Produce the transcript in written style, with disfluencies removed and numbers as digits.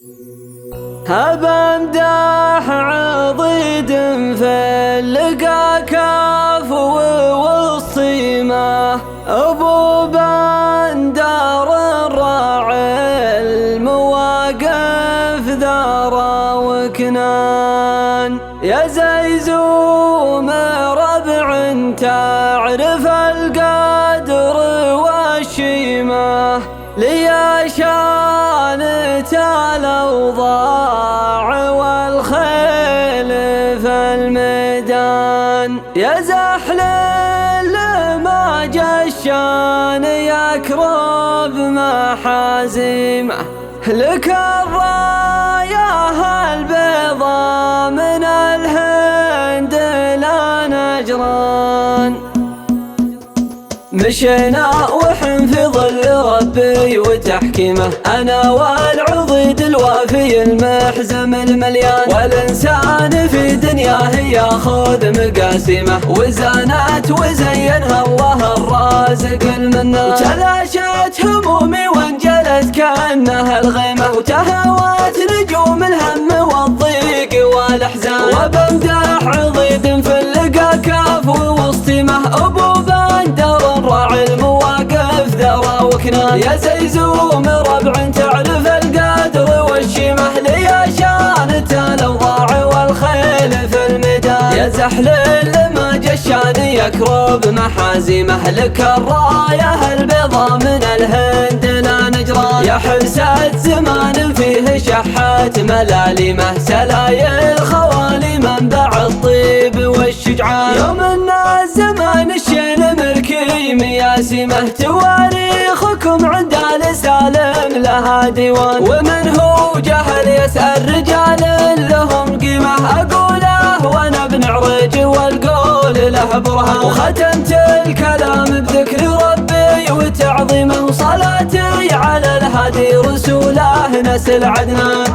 هبا امدح عضيد في اللقا كافو والصيمة، ابو بندر الراعي المواقف ذارة وكنان. يا زيزوم ربع تعرف القدر والشيمة، ليا شانت الأوضاع والخيل في الميدان. يا زحل ما جشان يكرب محازمه، لك الراية البيضاء من الهند لا نجران. مشينا وحن في ظل ربي وتحكيمه، أنا والعضيد الوافي المحزم المليان. والإنسان في دنياه ياخذ مقاسمه، وزانت وزينها الله الرازق المنان. وتلاشت همومي وانجلت كأنها الغيمة، وتهوت نجوم الهم والضيق والأحزان. وبمدح عضيد في اللقا كافو وسطيمه، أبو بندر راعي المواقف ذرى وكنان. يا زيزوم ربع تعرف القدر والشيمة، ليا شانت الأوضاع والخيل في الميدان. يا زحل ما جشان يكرب محازمه، لك الراية البيضاء من الهند لا نجران. يا حسد زمان فيه شحات ملالمه، سلايل خوالي منبع الطيب والشجعان. يوم الناس زمان الشين ملكي مياسمه، تواريخكم عند آل سالم لها ديوان. ومن هو جهل يسأل رجال لهم قيمة، أقوله وانا بنعرج والقول له برهان. وختمت الكلام بذكر ربي وتعظيمه، وصلاتي على الهادي رسوله نسل عدنان.